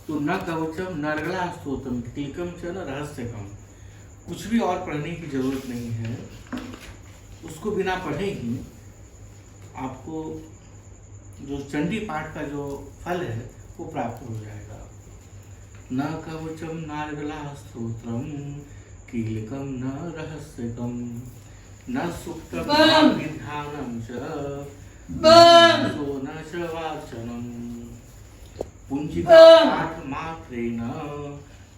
तो न कवचम नरगला स्तोत्रम टीकम च न रहस्यकम, कुछ भी और पढ़ने की जरूरत नहीं है, उसको बिना पढ़े ही आपको जो चंडी पाठ का जो फल है वो प्राप्त हो जाएगा। न कवचम नारगला स्तोत्रम कीलकम न रहस्यकम न सुक्तम विधानम च न च वाचनम पुंजिका पाठ मात्रेण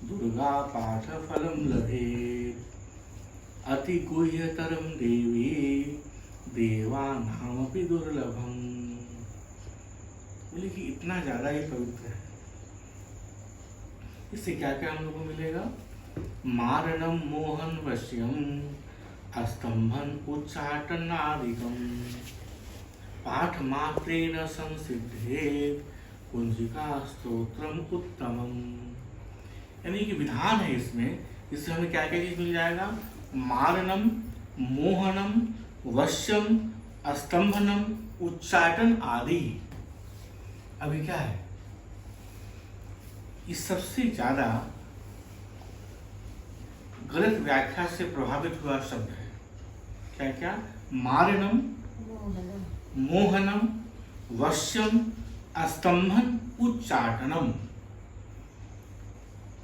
दुर्गा पाठ फलम लभेत् अति गुह्यतरम देवी देवानामपि दुर्लभम। बोले कि इतना ज्यादा ही पवित्र है। इससे क्या क्या हम लोग को मिलेगा? मारणम मोहन वश्यम अस्तंभन उच्चाटनादिकम पाठ मात्रेण संसिद्धे कुंजिका स्तोत्रम उत्तमम। यानी कि विधान है इसमें, इससे हमें क्या क्या चीज मिल जाएगा? मारणम, मोहनम, वश्यम, स्तंभनम, उच्चाटन आदि। अभी क्या है? इस सबसे ज्यादा गलत व्याख्या से प्रभावित हुआ शब्द है क्या क्या? मारणम, मोहनम, वश्यम, स्तंभन, उच्चाटनम।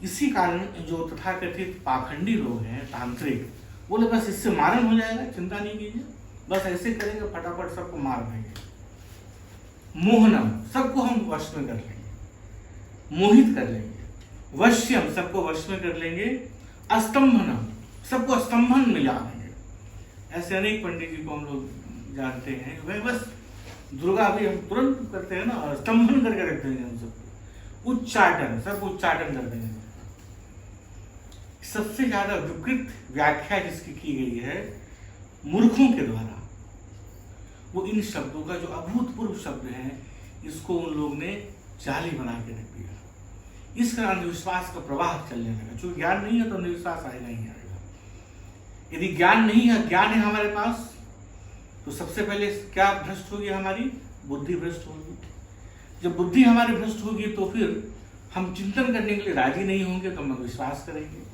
इसी कारण जो तथाकथित पाखंडी लोग हैं, तांत्रिक, बोले बस इससे मारण हो जाएगा, चिंता नहीं कीजिए, बस ऐसे करेंगे फटाफट सबको मार देंगे। मोहनम, सबको हम वश में कर लेंगे, मोहित कर लेंगे। वश्यम, सबको वश में कर लेंगे। स्तंभनम, सबको स्तंभन में ला देंगे। ऐसे अनेक पंडित जी को हम लोग जानते हैं, वह बस दुर्गा भी हम तुरंत करते हैं ना, स्तंभन करके रख देंगे हम सबको। उच्चाटन, सबको उच्चाटन कर देंगे। सबसे ज्यादा विकृत व्याख्या जिसकी की गई है मूर्खों के द्वारा, वो इन शब्दों का जो अभूतपूर्व शब्द है, इसको उन लोग ने जाली बना के रख दिया। इस कारण अंधविश्वास का प्रवाह चलने लगा। जो ज्ञान नहीं है तो अंधविश्वास आएगा ही आएगा। यदि ज्ञान नहीं है, ज्ञान है हमारे पास, तो सबसे पहले क्या भ्रष्ट होगी? हमारी बुद्धि भ्रष्ट होगी। जब बुद्धि हमारी भ्रष्ट होगी तो फिर हम चिंतन करने के लिए राजी नहीं होंगे, तो हम विश्वास करेंगे।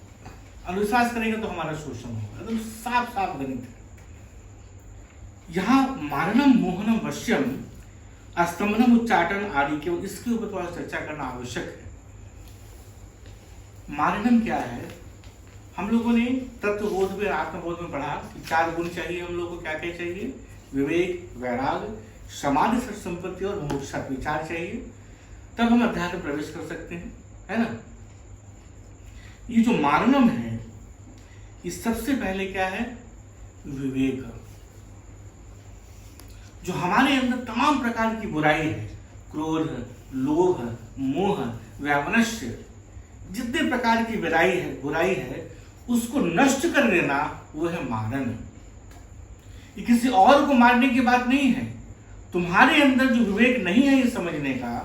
अनुविश्वास करेंगे तो हमारा शोषण होगा। एकदम साफ साफ गणित है। यहाँ मारणम, मोहनम, वश्यम, स्तंभनम, उच्चाटन आदि, केवल इसके ऊपर थोड़ा चर्चा करना आवश्यक है। मारणम क्या है? हम लोगों ने तत्वबोध में, आत्मबोध में पढ़ा कि 4 गुण चाहिए हम लोग को। क्या क्या चाहिए? विवेक, वैराग, समाधि, सत संपत्ति और मोक्ष, 7 विचार चाहिए, तब हम अध्यात्म में प्रवेश कर सकते हैं, है ना। ये जो मारणम है, इस सबसे पहले क्या है? विवेक। जो हमारे अंदर तमाम प्रकार की बुराई है, क्रोध, लोभ, मोह, व्यामनस्य, जितने प्रकार की बुराई है, उसको नष्ट कर देना, वो है मारण। ये किसी और को मारने की बात नहीं है। तुम्हारे अंदर जो विवेक नहीं है ये समझने का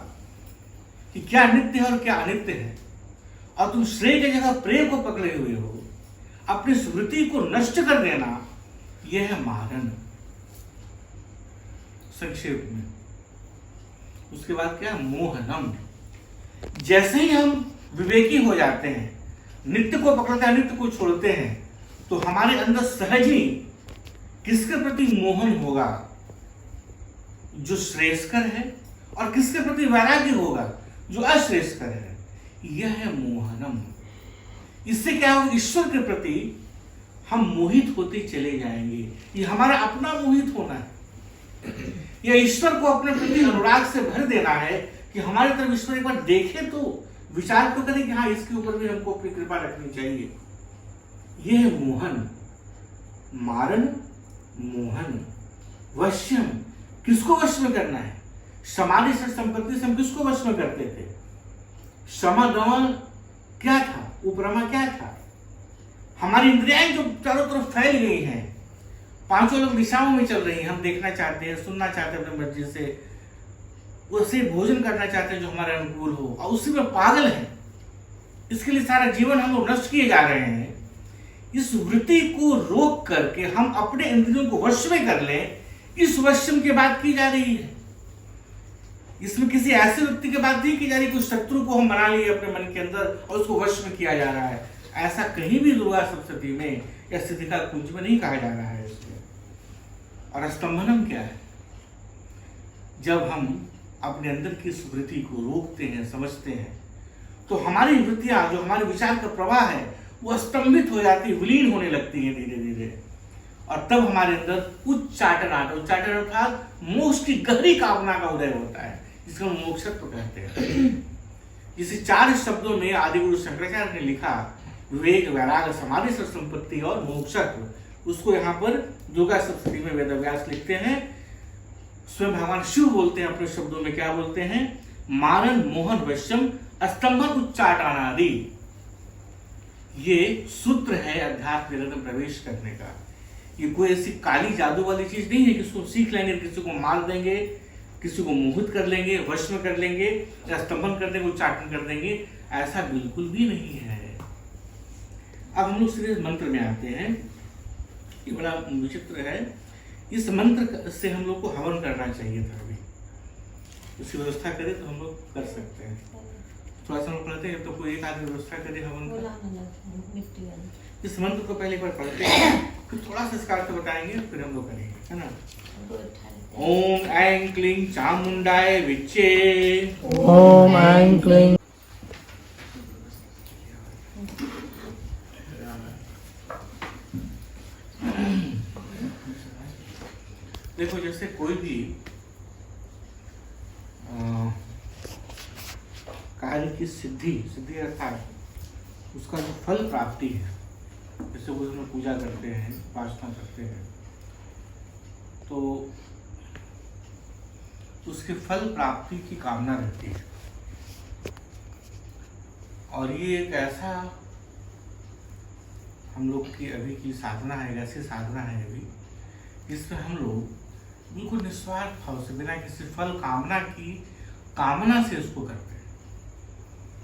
कि क्या नित्य है और क्या अनित्य है, और तुम श्रेय की जगह प्रेम को पकड़े हुए हो, अपनी स्मृति को नष्ट कर देना, यह है मारण, संक्षेप में। उसके बाद क्या? मोहनम। जैसे ही हम विवेकी हो जाते हैं, नित्य को पकड़ते हैं, अनित्य को छोड़ते हैं, तो हमारे अंदर सहज ही किसके प्रति मोहन होगा? जो श्रेयस्कर है, और किसके प्रति वैराग्य होगा? जो अश्रेयस्कर है। यह है मोहनम। इससे क्या होगा? ईश्वर के प्रति हम मोहित होते चले जाएंगे। ये हमारा अपना मोहित होना है। यह ईश्वर को अपने प्रति अनुराग से भर देना है कि हमारी तरफ ईश्वर एक बार देखे तो विचार तो करें कि हाँ, इसके ऊपर भी हमको अपनी कृपा रखनी चाहिए। यह है मोहन। मारण, मोहन, वश्यम। किसको वश में करना है? समाधि से, संपत्ति से हम किसको वश में करते थे? समगम क्या था? उपरमा क्या था? हमारी इंद्रियाएं जो चारों तरफ फैल गई हैं, 5 अलग दिशाओं में चल रही हैं। हम देखना चाहते हैं, सुनना चाहते हैं अपने मर्जी से, उसे भोजन करना चाहते हैं जो हमारे अनुकूल हो, और उसी में पागल है। इसके लिए सारा जीवन हम लोग नष्ट किए जा रहे हैं। इस वृत्ति को रोक करके हम अपने इंद्रियों को वश में कर लें, इस वश्यम की बात की जा रही है। इसमें किसी ऐसे व्यक्ति की बात नहीं की जा रही, कुछ शत्रु को हम बना लिए अपने मन के अंदर और उसको वश में किया जा रहा है। ऐसा कहीं भी दुर्गा सप्तशती में या सिद्धिका कुंज में नहीं कहा जा रहा है इसमें। और स्तंभनम क्या है? जब हम अपने अंदर की स्मृति को रोकते हैं, समझते हैं, तो हमारी वृत्तियां, जो हमारे विचार का प्रवाह है, वो स्तंभित हो जाती है, विलीन होने लगती है धीरे धीरे। और तब हमारे अंदर उच्चाटन अर्थात मोक्ष की गहरी कामना का उदय होता है, जिसको हम मोक्षत्व कहते हैं। इसे 4 शब्दों में आदिगुरु शंकराचार्य ने लिखा, विवेक, वैराग्य, समाधि, संपत्ति और मोक्षत्व। उसको यहाँ पर दुर्गा सप्तशती में वेदव्यास लिखते हैं। स्वयं भगवान शिव बोलते हैं अपने शब्दों में, क्या बोलते हैं? मानन मोहन वश्यम स्तंभन उच्चाटनादि। ये सूत्र है अध्यात्म जगत में प्रवेश करने का। ये कोई ऐसी काली जादू वाली चीज नहीं है कि इसको सीख लेंगे, किसी को मार देंगे, किसी को मोहित कर लेंगे, वश में कर लेंगे, या स्तंभन कर देंगे, उच्चाटन कर देंगे। ऐसा बिल्कुल भी नहीं है। अब हम लोग सीधे मंत्र में आते हैं। ये बड़ा विचित्र है। इस मंत्र से हम लोग को हवन करना चाहिए था। अभी उसकी व्यवस्था करें तो हम लोग कर सकते हैं। थोड़ा सा हम पढ़ते हैं, तो कोई एक आदमी व्यवस्था करे हवन का। इस मंत्र को पहले एक बार पढ़ते हैं, फिर थोड़ा सा इसका अर्थ बताएंगे, फिर हम लोग करेंगे, है ना। ओम ऐं क्लीं चामुंडाय विच्चे। ओम ऐं क्लीं। देखो, जैसे कोई भी कार्य की सिद्धि अर्थात उसका जो फल प्राप्ति है, जैसे वो उसमें पूजा करते हैं, उपासना करते हैं, तो उसके फल प्राप्ति की कामना रहती है। और ये एक ऐसा हम लोग की अभी की साधना है, ऐसी साधना है अभी, जिसमें हम लोग बिल्कुल निस्वार्थ भाव से, बिना किसी फल कामना की कामना से इसको करते हैं।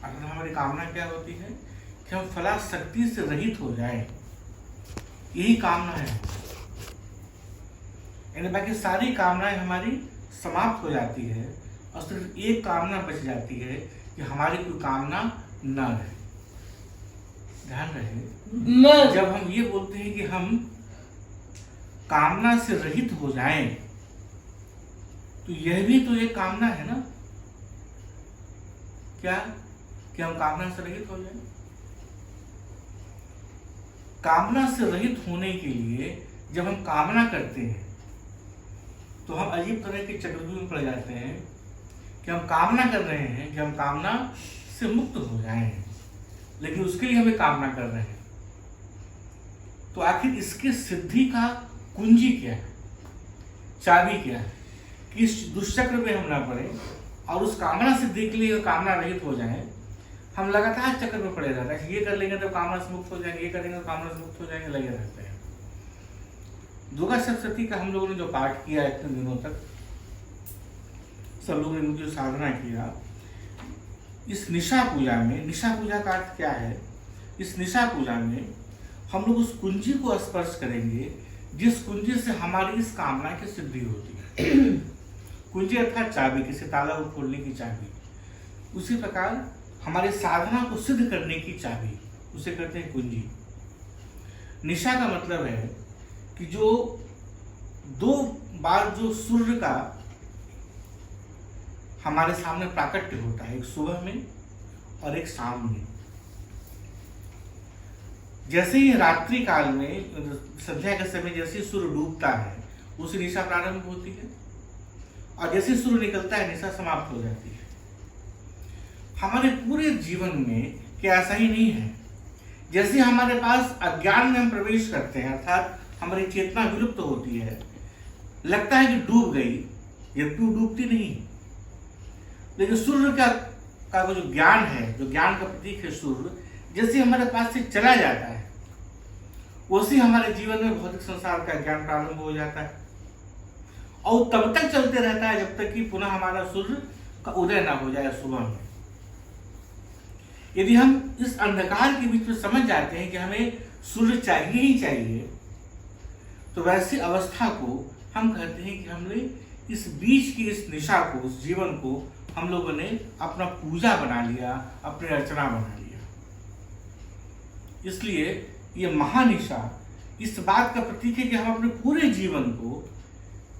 अगर हमारी कामना क्या होती है कि हम फलाशक्ति से रहित हो जाए, यही कामना है। यानी बाकी सारी कामनाएं हमारी समाप्त हो जाती है और सिर्फ एक कामना बच जाती है कि हमारी कोई कामना न रहे। ध्यान रहे, जब हम ये बोलते हैं कि हम कामना से रहित हो जाएं, तो यह भी तो एक कामना है ना। क्या कि हम कामना से रहित हो जाएं? कामना से रहित होने के लिए जब हम कामना करते हैं तो हम अजीब तरह के चक्रव्यूह में पड़ जाते हैं कि हम कामना कर रहे हैं कि हम कामना से मुक्त हो जाएं, लेकिन उसके लिए हमें कामना कर रहे हैं। तो आखिर इसके सिद्धि का कुंजी क्या है, चाबी क्या है कि इस दुष्चक्र में हम ना पड़े और उस कामना सिद्धि के लिए कामना रहित हो जाएं। हम लगातार चक्कर में पड़े रहते हैं, ये कर लेंगे तो कामना से मुक्त हो जाएंगे, ये करेंगे तो कामना से मुक्त हो जाएंगे, लगे रहते हैं। दुर्गा सप्तशती का हम लोगों ने जो पाठ किया इतने दिनों तक, सब लोगों ने जो साधना किया, इस निशा पूजा में, निशा पूजा का अर्थ क्या है? इस निशा पूजा में हम लोग उस कुंजी को स्पर्श करेंगे जिस कुंजी से हमारी इस कामना की सिद्धि होती है। कुंजी अर्थात चाबी, किसी ताला को खोलने की चाबी। उसी प्रकार हमारी साधना को सिद्ध करने की चाबी, उसे कहते हैं कुंजी। निशा का मतलब है कि जो 2 बार जो सूर्य का हमारे सामने प्राकट्य होता है, एक सुबह में और एक शाम में। जैसे ही रात्रि काल में, संध्या के समय जैसे ही सूर्य डूबता है, उसी निशा प्रारंभ होती है, और जैसे सूर्य निकलता है निशा समाप्त हो जाती है। हमारे पूरे जीवन में क्या ऐसा ही नहीं है? जैसे हमारे पास अज्ञान में हम प्रवेश करते हैं, अर्थात हमारी चेतना विलुप्त होती है, लगता है कि डूब गई, जबकि डूबती नहीं। लेकिन सूर्य का वो जो ज्ञान है, जो ज्ञान का प्रतीक है सूर्य, जैसे हमारे पास से चला जाता है, वैसे हमारे जीवन में भौतिक संसार का ज्ञान प्रारंभ हो जाता है, और तब तक चलते रहता है जब तक कि पुनः हमारा सूर्य का उदय ना हो जाए सुबह में। यदि हम इस अंधकार के बीच में समझ जाते हैं कि हमें सूर्य चाहिए ही चाहिए, तो वैसी अवस्था को हम कहते हैं कि हमने इस बीच की इस निशा को, उस जीवन को हम लोगों ने अपना पूजा बना लिया, अपनी अर्चना बना लिया। इसलिए ये महानिशा इस बात का प्रतीक है कि हम अपने पूरे जीवन को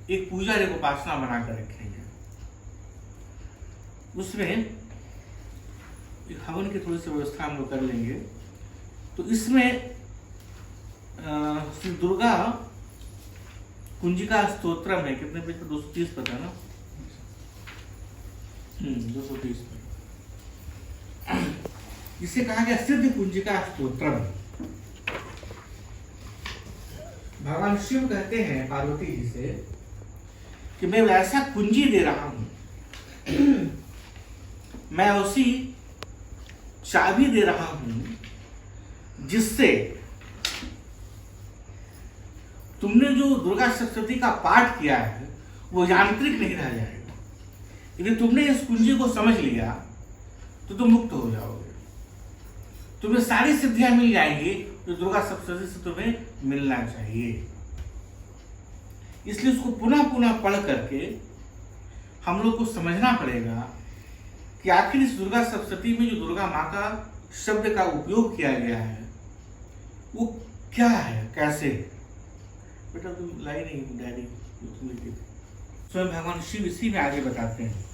एक पूजा, एक उपासना बनाकर रखेंगे। उसमें एक हवन की थोड़ी सी व्यवस्था हम लोग कर लेंगे। तो इसमें श्री दुर्गा कुंजिका स्तोत्रम है, कितने पेज पर? 230 पर है ना? 230 पर। इसे कहा गया सिद्ध कुंजिका स्तोत्रम। भगवान शिव कहते हैं पार्वती जी से कि मैं ऐसा कुंजी दे रहा हूं, मैं उसी चाबी दे रहा हूं जिससे तुमने जो दुर्गा सप्तशती का पाठ किया है वो यांत्रिक नहीं रह जाएगा। यदि तुमने इस कुंजी को समझ लिया तो तुम मुक्त हो जाओगे, तुम्हें सारी सिद्धियां मिल जाएंगी जो दुर्गा सप्तशती से तुम्हें मिलना चाहिए। इसलिए उसको पुनः पुनः पढ़ करके हम लोग को समझना पड़ेगा कि आखिर इस दुर्गा सप्तशती में जो दुर्गा माँ का शब्द का उपयोग किया गया है वो क्या है, कैसे। बेटा तुम लाई नहीं डायरी, तुम लिखे थे। स्वयं भगवान शिव इसी में आगे बताते हैं,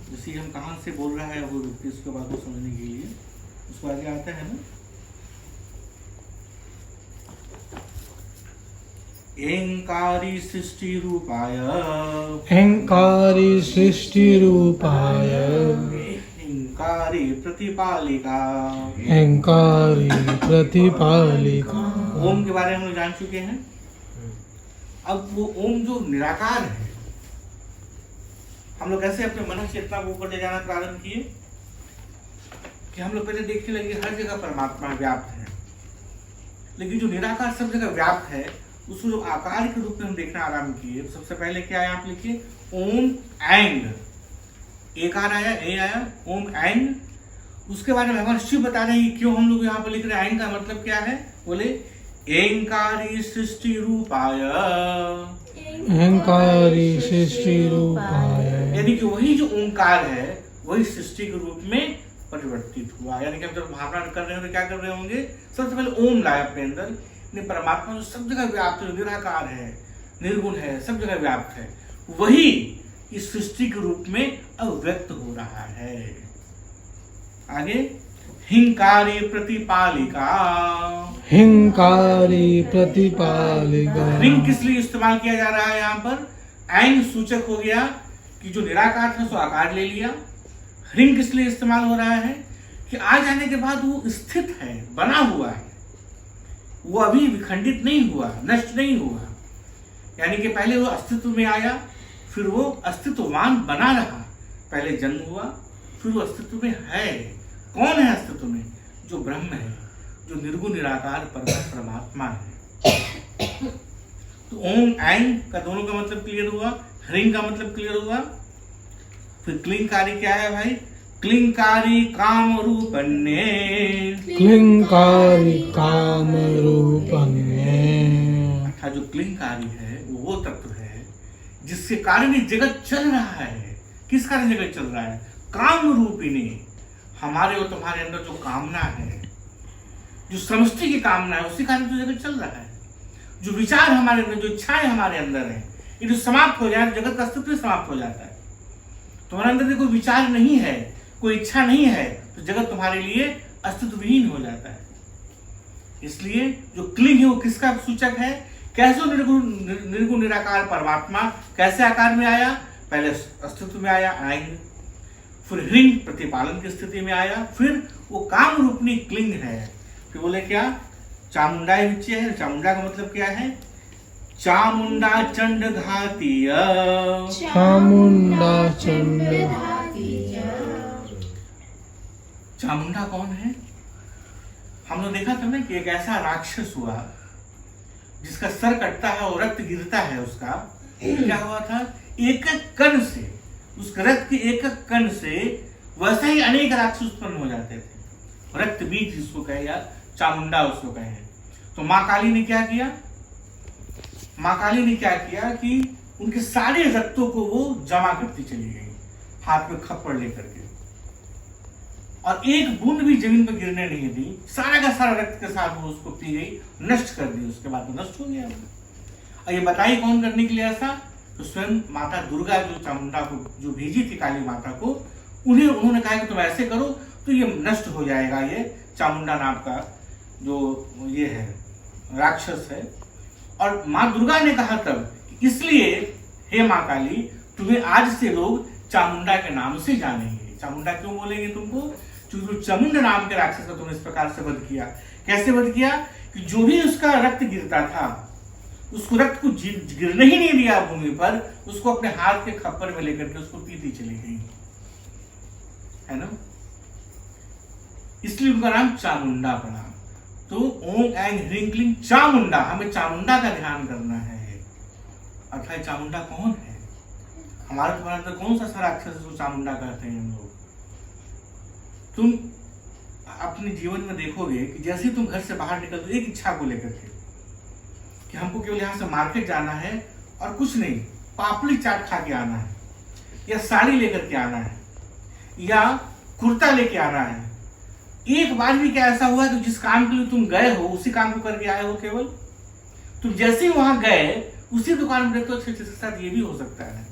जैसे हम कहाँ से बोल रहा है वो व्यक्ति, उसके बाद को समझने के लिए उसको आगे आता है ना। एंकारी सृष्टि रूपाय, एंकारी सृष्टि रूपाय, एंकारी प्रतिपालिका, एंकारी प्रतिपालिका। ओम के बारे में हम लोग जान चुके हैं। अब वो ओम जो निराकार है, हम लोग कैसे अपने मन की चेतना को ऊपर ले जाना प्रारंभ किए कि हम लोग पहले देखने लगे हर जगह परमात्मा व्याप्त है, लेकिन जो निराकार सब जगह व्याप्त है उसको जो आकार के रूप में हम देखना आरंभ किए। सबसे पहले क्या है, आप लिखिए ओम ऐंग, एकार आया, ए आया, ओम ऐंग। उसके बारे में भगवान शिव बता रहे हैं कि क्यों हम लोग यहाँ पर लिख रहे हैं। ऐंग का मतलब क्या है, बोले एंकारी सृष्टि रूपाय, एंकारी सृष्टि रूपाय, यानी कि वही जो ओंकार है वही सृष्टि के रूप में परिवर्तित हुआ। यानी कि हम जब भावना कर रहे हैं तो क्या कर रहे होंगे, सबसे पहले ओम लाए अपने अंदर। परमात्मा जो सब जगह व्याप्त है, निराकार है, निर्गुण है, सब जगह व्याप्त है, वही इस सृष्टि के रूप में अव्यक्त हो रहा है। आगे हिंकारी प्रतिपालिका, हिंकारी प्रतिपालिका। रिंग किस लिए इस्तेमाल किया जा रहा है यहाँ पर, ऐंग सूचक हो गया कि जो निराकार था सो आकार ले लिया। रिंग किस लिए इस्तेमाल हो रहा है कि आ जाने के बाद वो स्थित है, बना हुआ है, वो अभी विखंडित नहीं हुआ, नष्ट नहीं हुआ। यानी कि पहले वो अस्तित्व में आया, फिर वो अस्तित्ववान बना रहा। पहले जन्म हुआ, फिर वो अस्तित्व में है। कौन है अस्तित्व में, जो ब्रह्म है, जो निर्गुण निराकार परमात्मा है। तो ओम ऐंग का दोनों का मतलब क्लियर हुआ, ह्रीं का मतलब क्लियर हुआ। फिर क्लिंकारी क्या है भाई, क्लिंकारी काम रूपन्ने, क्लिंकारी काम रूपन्ने। अर्थात जो क्लिंकारी है वो तत्व है जिसके कारण ये जगत चल रहा है। किस कारण जगत चल रहा है, काम रूपिणी। हमारे और तुम्हारे अंदर जो कामना है, जो समष्टि की कामना है, उसी कारण तो जगत चल रहा है। जो विचार हमारे अंदर, जो इच्छाएं हमारे अंदर है, ये जो समाप्त हो जाए, जगत का अस्तित्व समाप्त हो जाता है। तुम्हारे अंदर कोई विचार नहीं है, कोई इच्छा नहीं है, तो जगत तुम्हारे लिए अस्तित्वहीन हो जाता है। इसलिए जो क्लिंग है वो किसका सूचक है, कैसे निर्गुण निराकार परमात्मा कैसे आकार में आया, पहले अस्तित्व में आया ऐंग, फिर ह्रीं प्रतिपालन की स्थिति में आया, फिर वो काम रूपनी क्लिंग है। फिर बोले क्या, चामुंडाई विच्य है। चामुंडा का मतलब क्या है, चामुंडा चंड घातीय, चामुंडा चंड। चामुंडा कौन है, हम लोग देखा था ना कि एक ऐसा राक्षस हुआ जिसका सर कटता है और रक्त गिरता है उसका। क्या हुआ था, एक एक कण से, उस रक्त के एक एक कण से वैसे ही अनेक राक्षस उत्पन्न हो जाते थे। रक्त बीज जिसको कहे या चामुंडा उसको कहे। तो माँ काली ने क्या किया, माँ काली ने क्या किया कि उनके सारे रक्तों को वो जमा करती चली गई हाथ में खप्पड़ लेकर के, और एक बूंद भी जमीन पर गिरने नहीं दी। सारा का सारा रक्त के साथ वो उसको पी गई, नष्ट कर दी। उसके बाद वो नष्ट हो गया। और ये बताइए कौन करने के लिए ऐसा? तो स्वयं माता दुर्गा जो चामुंडा को जो भेजी थी काली माता को, उन्होंने कहा कि तुम ऐसे करो तो ये नष्ट हो जाएगा, ये चामुंडा नाम का जो ये है राक्षस है। और माँ दुर्गा ने कहा तब, इसलिए हे माँ काली, तुम्हें आज से लोग चामुंडा के नाम से जानेंगे। चामुंडा क्यों बोलेंगे तुमको? क्योंकि चामुंड नाम के राक्षस का तुमने इस प्रकार से वध किया। कैसे वध किया? कि जो भी उसका रक्त गिरता था, उसको रक्त को गिरने ही नहीं दिया भूमि पर, उसको अपने हाथ के खप्पर में लेकर के उसको पीती चली गई, है ना। इसलिए उनका नाम चामुंडा पड़ा। तो ओम ऐंग ह्रीं क्लीं चामुंडा, हमें चामुंडा का ध्यान करना है। अर्थात चामुंडा कौन है? हमारे तुम्हारे अंदर कौन सा राक्षस है जो चामुंडा कहते हैं हम लोग? तुम अपने जीवन में देखोगे कि जैसे ही तुम घर से बाहर निकलते हो एक इच्छा को लेकर के कि हमको केवल यहाँ से मार्केट जाना है और कुछ नहीं, पापड़ी चाट खा के आना है, या साड़ी लेकर के आना है, या कुर्ता लेके आना है। एक बार भी क्या ऐसा हुआ कि जिस काम के लिए तुम गए हो उसी काम को करके आए हो? केवल तुम जैसे ही वहां गए उसी दुकान में देखते हो अच्छे के साथ ये भी हो सकता है,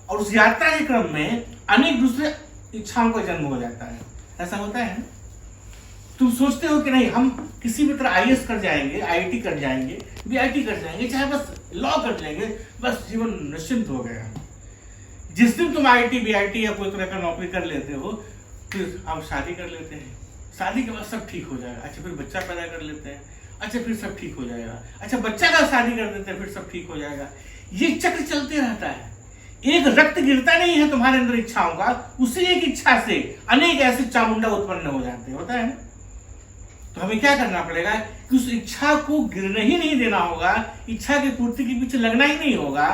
और उस यात्रा के क्रम में अनेक दूसरे इच्छाओं का जन्म हो जाता है। ऐसा होता है। तुम सोचते हो कि नहीं, हम किसी भी तरह IAS कर जाएंगे, IIT कर जाएंगे, BIT कर जाएंगे, चाहे बस लॉ कर लेंगे, बस जीवन निश्चिंत हो गया। जिस दिन तुम IIT BIT या कोई तरह का नौकरी कर लेते हो, फिर आप शादी कर लेते हैं। शादी के बाद सब ठीक हो जाएगा। अच्छा, फिर बच्चा पैदा कर लेते हैं। अच्छा, फिर सब ठीक हो जाएगा। अच्छा, बच्चा का शादी कर देते हैं, फिर सब ठीक हो जाएगा। ये चक्र चलते रहता है। एक रक्त गिरता नहीं है तुम्हारे अंदर इच्छाओं का, उसी एक इच्छा से अनेक ऐसे चामुंडा उत्पन्न हो जाते हैं। होता है ना। तो हमें क्या करना पड़ेगा कि उस इच्छा को गिरने ही नहीं देना होगा, इच्छा की पूर्ति के पीछे लगना ही नहीं होगा।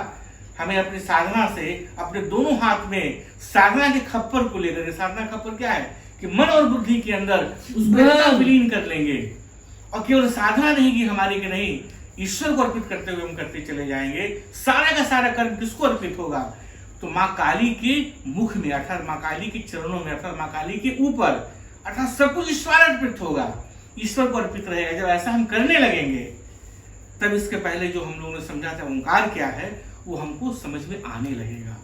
हमें अपनी साधना से अपने दोनों हाथ में साधना के खप्पर को लेकर, साधना खप्पर क्या है कि मन और बुद्धि के अंदर उसको विलीन कर लेंगे, और केवल साधना नहीं की हमारी कि नहीं, ईश्वर को अर्पित करते हुए हम करते चले जाएंगे। सारा का सारा कर्म किसको अर्पित होगा? तो माँ काली के मुख में, अर्थात माँ काली के चरणों में, अर्थात माँ काली के ऊपर, अर्थात सब कुछ ईश्वर अर्पित होगा, ईश्वर को अर्पित रहेगा। जब ऐसा हम करने लगेंगे तब इसके पहले जो हम लोगों ने समझा था ओंकार क्या है वो हमको समझ में आने लगेगा।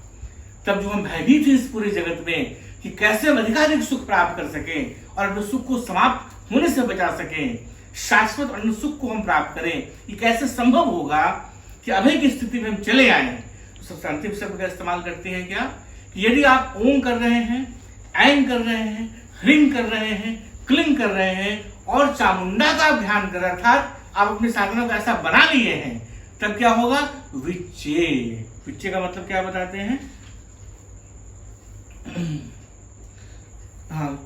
तब जो हम भयभीत थे इस पूरे जगत में कि कैसे हम अधिकाधिक सुख प्राप्त कर सकें और अपने सुख को समाप्त होने से बचा सकें, शाश्वत अन्य सुख को हम प्राप्त करें, ये कैसे संभव होगा कि अभय की स्थिति में हम चले आए। तो सबसे अंतिम शब्द का इस्तेमाल करते हैं क्या कि यदि आप ओम कर रहे हैं, ऐं कर रहे हैं, ह्रीं कर रहे हैं, क्लीं कर रहे हैं और चामुंडा का ध्यान कर रहे, अर्थात आप अपनी साधना को ऐसा बना लिए हैं, तब क्या होगा? विच्चे। विच्चे का मतलब क्या बताते हैं?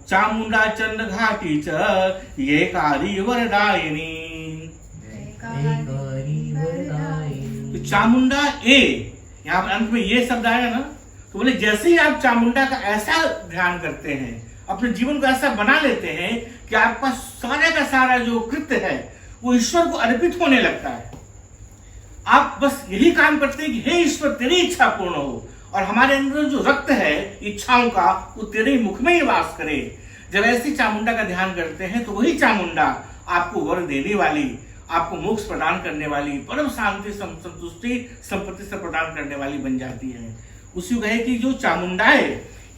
चामुंडा चंद घाटी च ये कारी वरदायिनी। तो चामुंडा ए, यहाँ अंत में ये शब्द आया ना, तो बोले जैसे ही आप चामुंडा का ऐसा ध्यान करते हैं, अपने जीवन को ऐसा बना लेते हैं कि आपका सारा का सारा जो कृत्य है वो ईश्वर को अर्पित होने लगता है। आप बस यही काम करते हैं कि हे ईश्वर तेरी इच्छा पूर्ण हो, और हमारे अंदर जो रक्त है इच्छाओं का वो तेरे मुख में ही वास करे। जब ऐसी चामुंडा का ध्यान करते हैं तो वही चामुंडा आपको वर देने वाली, आपको मोक्ष प्रदान करने वाली, परम शांति संतुष्टि संपत्ति से प्रदान करने वाली बन जाती है। उसी को कहे कि जो चामुंडाए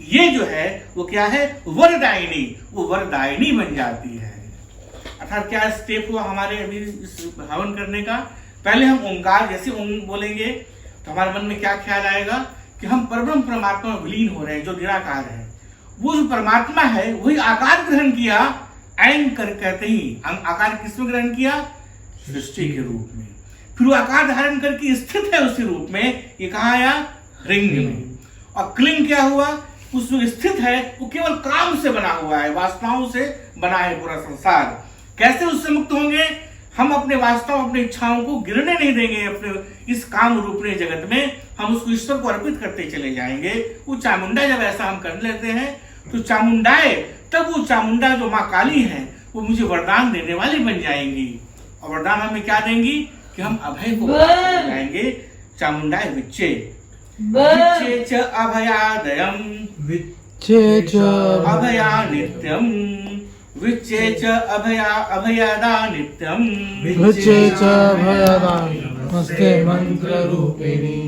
ये जो है वो क्या है? वरदायिनी, वो वरदायिनी बन जाती है। अर्थात क्या स्टेप हुआ हमारे अभी इस हवन करने का? पहले हम ओंकार, जैसे ओम बोलेंगे तो हमारे मन में क्या ख्याल आएगा कि हम परब्रह्म परमात्मा में विलीन हो रहे हैं, जो निराकार है। वो जो परमात्मा है वही आकार ग्रहण किया, ऐं कर कहते ही आकार किसमें ग्रहण किया? सृष्टि के रूप में। फिर वो आकार धारण करके स्थित है उसी रूप में, ये कहा आया? ह्रीं में। और क्लीं क्या हुआ? उसमें स्थित है, वो केवल काम से बना हुआ है, वासनाओं से बना है पूरा संसार। कैसे उससे मुक्त होंगे? हम अपने वास्तव, अपने इच्छाओं को गिरने नहीं देंगे अपने इस काम रूपने जगत में, हम उसको ईश्वर को अर्पित करते चले जाएंगे। वो चामुंडा जब ऐसा हम कर लेते हैं तो चामुंडाए, तब वो चामुंडा जो माँ काली है वो मुझे वरदान देने वाली बन जाएंगी। और वरदान हमें क्या देंगी कि हम अभय को प्राप्त हो जाएंगे, चामुंडाय विच्चे विच्चे च अभयादयम् चे च अभया नित्यम् विच्चे च अभयादा नित्यम् विचे च भयदा नमस्ते मंत्र रूपिणी।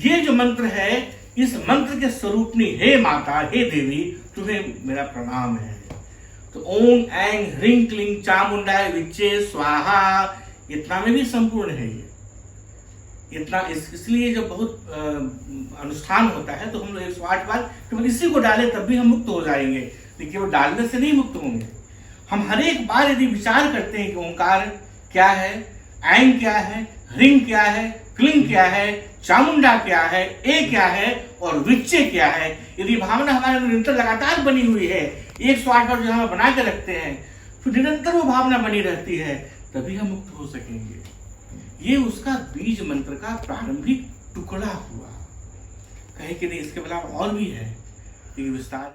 ये जो मंत्र है, इस मंत्र के स्वरूपनी हे माता, हे देवी, तुम्हें मेरा प्रणाम है। तो ओम ऐं ह्रीं क्लीं चामुंडाय विच्चे स्वाहा, इतना में भी संपूर्ण है ये। इतना इसलिए जब बहुत अनुष्ठान होता है तो हम लोग 108 बार केवल इसी को डालें तब भी हम मुक्त हो जाएंगे, लेकिन केवल डालने से नहीं मुक्त होंगे। हम हर एक बार यदि विचार करते हैं कि ओंकार क्या है, ऐं क्या है, ह्रीं क्या है, क्लीं क्या है, चामुंडा क्या है, ए क्या है और विच्चे क्या है, यदि भावना हमारे निरंतर लगातार बनी हुई है, 108 बार जो हम बना के रखते हैं, फिर निरंतर वो भावना बनी रहती है, तभी हम मुक्त हो सकेंगे। ये उसका बीज मंत्र का प्रारंभिक टुकड़ा हुआ। कहे कि नहीं, इसके अलावा और भी है, लेकिन विस्तार